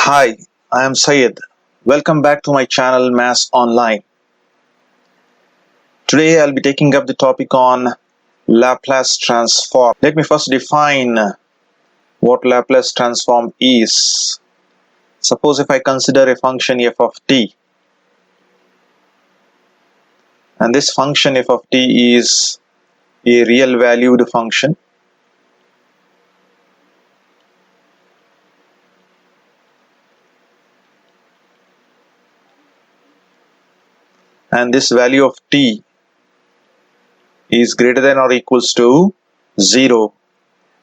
Hi, I am Syed. Welcome back to my channel Mass Online. Today I'll be taking up the topic on Laplace transform. Let me first define what Laplace transform is. Suppose if I consider a function f of t, and this function f of t is a real valued function, and this value of t is greater than or equals to 0,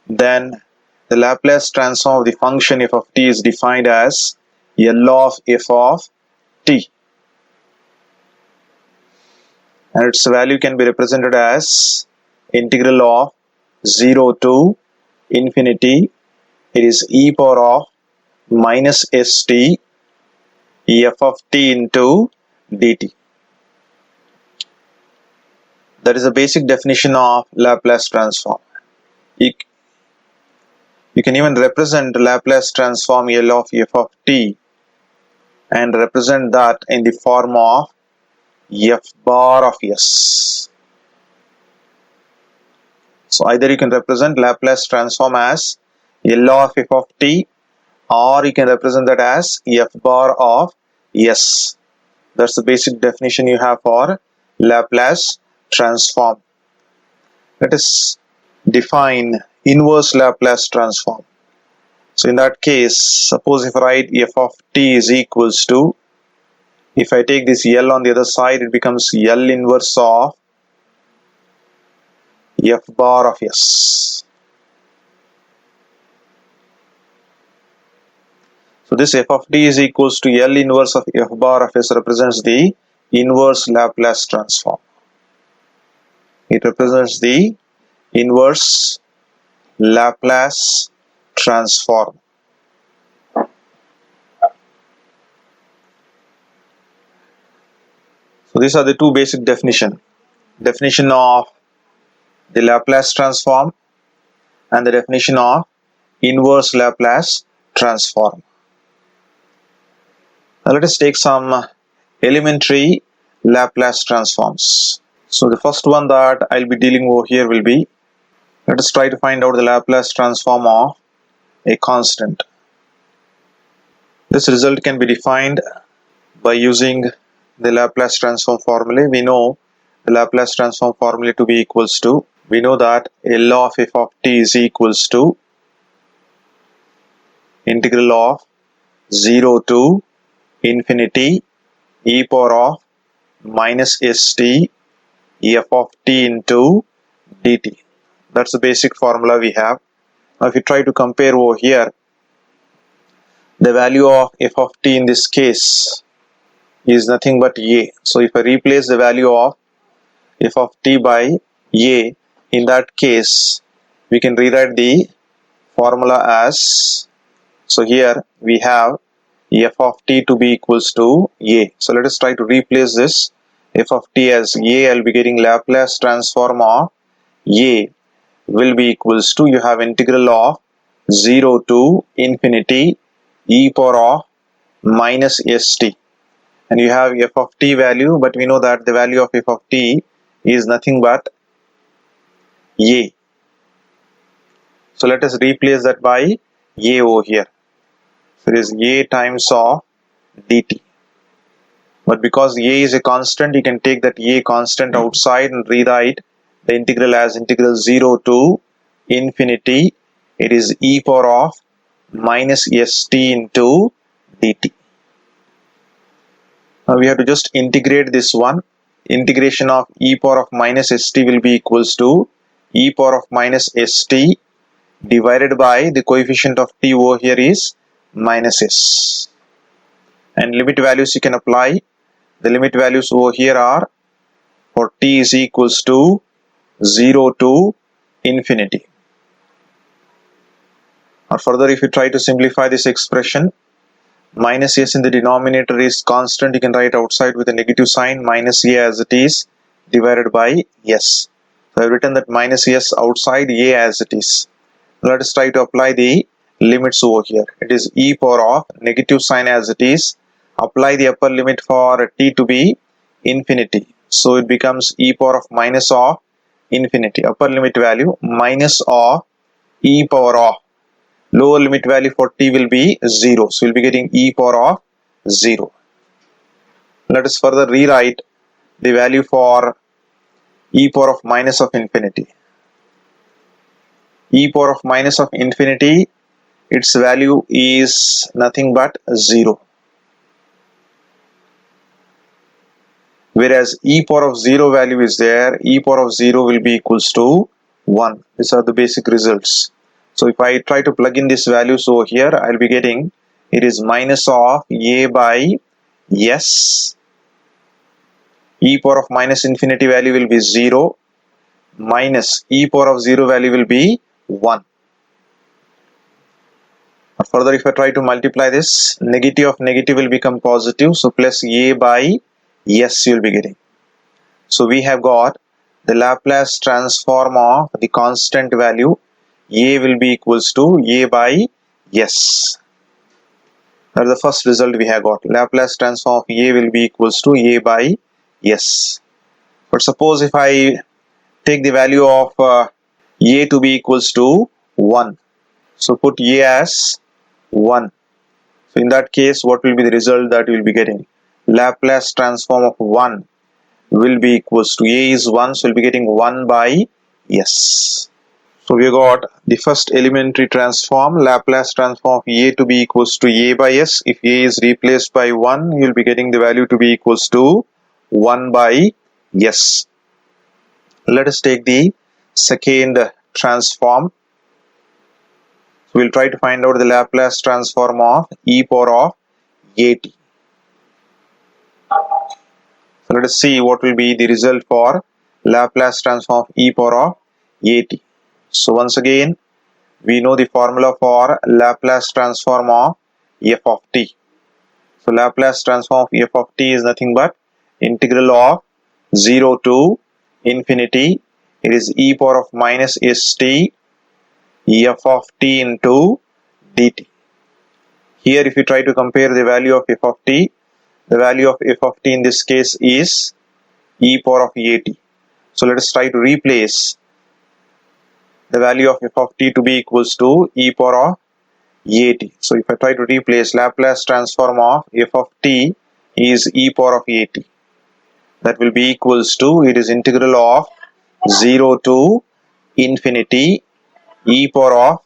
then the Laplace transform of the function f of t is defined as L of f of t, and its value can be represented as integral of 0 to infinity. It is e power of minus st f of t into dt. That is the basic definition of Laplace transform. You can even represent Laplace transform L of f of t and represent that in the form of f bar of s. So either you can represent Laplace transform as L of f of t, or you can represent that as f bar of s. That's the basic definition you have for Laplace transform. Let us define inverse Laplace transform. So in that case, suppose if I write f of t is equals to, if I take this L on the other side, it becomes L inverse of f bar of s. So this f of t is equals to L inverse of f bar of s represents the inverse Laplace transform. It represents the inverse Laplace transform. So these are the two basic definition of the Laplace transform and the definition of inverse Laplace transform. Now let us take some elementary Laplace transforms. So the first one that I'll be dealing over here will be, let us try to find out the Laplace transform of a constant. This result can be defined by using the Laplace transform formula. We know the Laplace transform formula to be equals to, we know that L of f of t is equals to integral of 0 to infinity e power of minus st f of t into dt. That's the basic formula we have. Now if you try to compare over here, the value of f of t in this case is nothing but a. So if I replace the value of f of t by a, in that case we can rewrite the formula as, so here we have f of t to be equals to a. So let us try to replace this f of t as a. I'll be getting Laplace transform of a will be equals to, you have integral of 0 to infinity e power of minus st, and you have f of t value, but we know that the value of f of t is nothing but a. So let us replace that by a over here. So it is a times of dt. But because a is a constant, you can take that a constant outside and rewrite the integral as integral 0 to infinity. It is e power of minus st into dt. Now we have to just integrate this one. Integration of e power of minus st will be equals to e power of minus st divided by the coefficient of t over here is minus s. And limit values you can apply. The limit values over here are, for t is equals to 0 to infinity. Or further, if you try to simplify this expression, minus s in the denominator is constant, you can write outside with a negative sign, minus a as it is divided by s. So I have written that minus s outside, a as it is. Let us try to apply the limits over here. It is e power of negative sign as it is. Apply the upper limit for t to be infinity. So it becomes e power of minus of infinity. Upper limit value minus of e power of. Lower limit value for t will be 0. So we'll be getting e power of 0. Let us further rewrite the value for e power of minus of infinity. E power of minus of infinity, its value is nothing but 0. Whereas e power of 0 value is there, e power of 0 will be equals to 1. These are the basic results. So if I try to plug in these values over here, I'll be getting it is minus of a by s. E power of minus infinity value will be 0 minus e power of 0 value will be 1. Further, if I try to multiply this, negative of negative will become positive. So plus a by s you will be getting. So we have got the Laplace transform of the constant value a will be equals to a by s. That is the first result we have got. Laplace transform of a will be equals to a by s. But suppose if I take the value of a to be equals to 1. So put a as 1. So in that case, what will be the result that we will be getting? Laplace transform of 1 will be equals to a is 1, so we'll be getting 1 by s. So we got the first elementary transform, Laplace transform of a to be equals to a by s. If a is replaced by 1, you'll be getting the value to be equals to 1 by s. Let us take the second transform. So we'll try to find out the Laplace transform of e power of at. So let us see what will be the result for Laplace transform of e power of at. So once again, we know the formula for Laplace transform of f of t. So Laplace transform of f of t is nothing but integral of 0 to infinity. It is e power of minus st f of t into dt. Here if you try to compare the value of f of t, the value of f of t in this case is e power of at. So let us try to replace the value of f of t to be equals to e power of at. So if I try to replace Laplace transform of f of t is e power of at. That will be equals to, it is integral of 0 to infinity e power of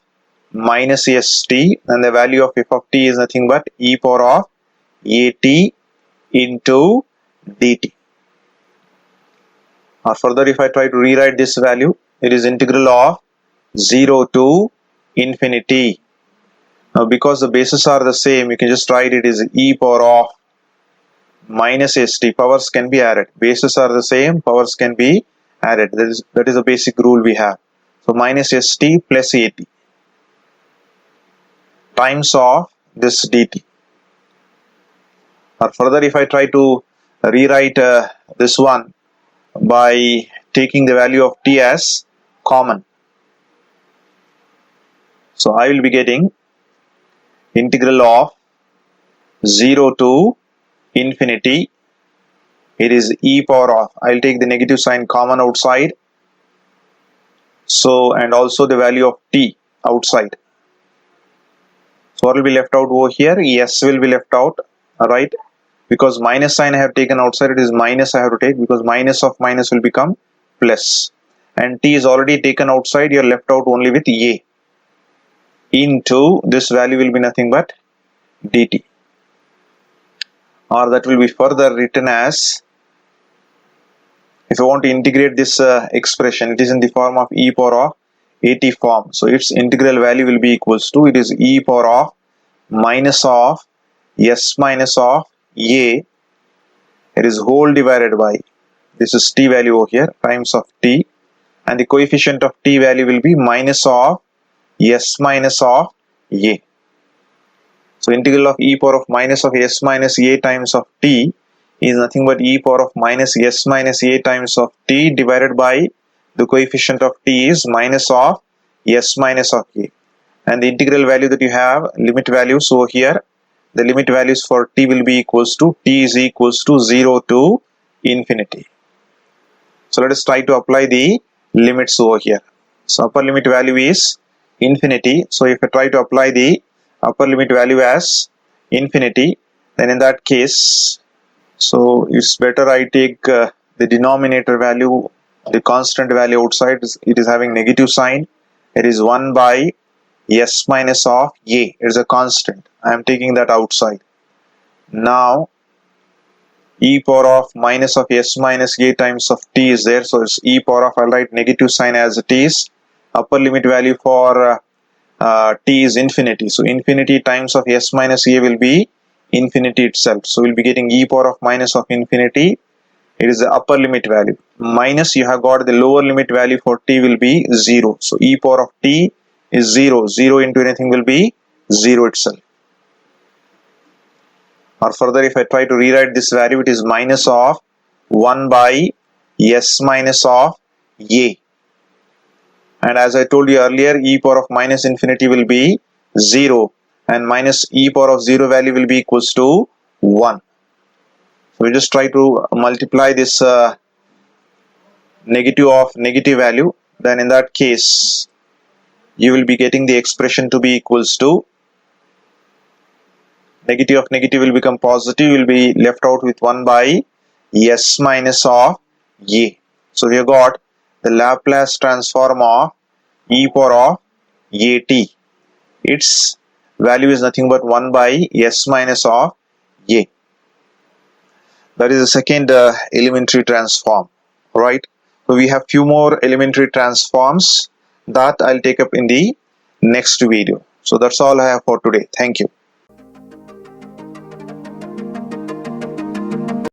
minus st, and the value of f of t is nothing but e power of at into dt. Or further, if I try to rewrite this value, it is integral of 0 to infinity. Now because the bases are the same, you can just write it is e power of minus st. Powers can be added. Bases are the same, powers can be added. That is a basic rule we have. So minus st plus at times of this dt. Or further, if I try to rewrite this one by taking the value of t as common, so I will be getting integral of 0 to infinity. It is e power of, I will take the negative sign common outside, so and also the value of t outside. So what will be left out over here? S will be left out, alright, because minus sign I have taken outside, it is minus I have to take, because minus of minus will become plus, and t is already taken outside, you are left out only with a into this value will be nothing but dt, or that will be further written as, if you want to integrate this expression, it is in the form of e power of at form. So its integral value will be equals to, it is e power of minus of s minus of a, it is whole divided by, this is t value over here, times of t, and the coefficient of t value will be minus of s minus of a. So integral of e power of minus of s minus a times of t is nothing but e power of minus s minus a times of t divided by the coefficient of t is minus of s minus of a, and the integral value that you have, limit values over here, the limit values for t will be equals to t is equals to 0 to infinity. So let us try to apply the limits over here. So upper limit value is infinity. So if I try to apply the upper limit value as infinity, then in that case, so it's better I take the denominator value, the constant value outside. It is having negative sign. It is 1 by s minus of a. It is a constant. I am taking that outside. Now e power of minus of s minus a times of t is there. So it's e power of, I'll write negative sign as it is. Upper limit value for t is infinity. So infinity times of s minus a will be infinity itself. So we'll be getting e power of minus of infinity. It is the upper limit value. Minus, you have got the lower limit value for t will be 0. So e power of t is 0. 0 into anything will be 0 itself. Or further, if I try to rewrite this value, it is minus of 1 by s minus of a. And as I told you earlier, e power of minus infinity will be 0, and minus e power of 0 value will be equals to 1. So we just try to multiply this negative of negative value. Then in that case, you will be getting the expression to be equals to negative of negative will become positive, will be left out with 1 by s minus of a. So we have got the Laplace transform of e power of at. Its value is nothing but 1 by s minus of a. That is the second elementary transform, right? So we have few more elementary transforms that I'll take up in the next video. So that's all I have for today. Thank you.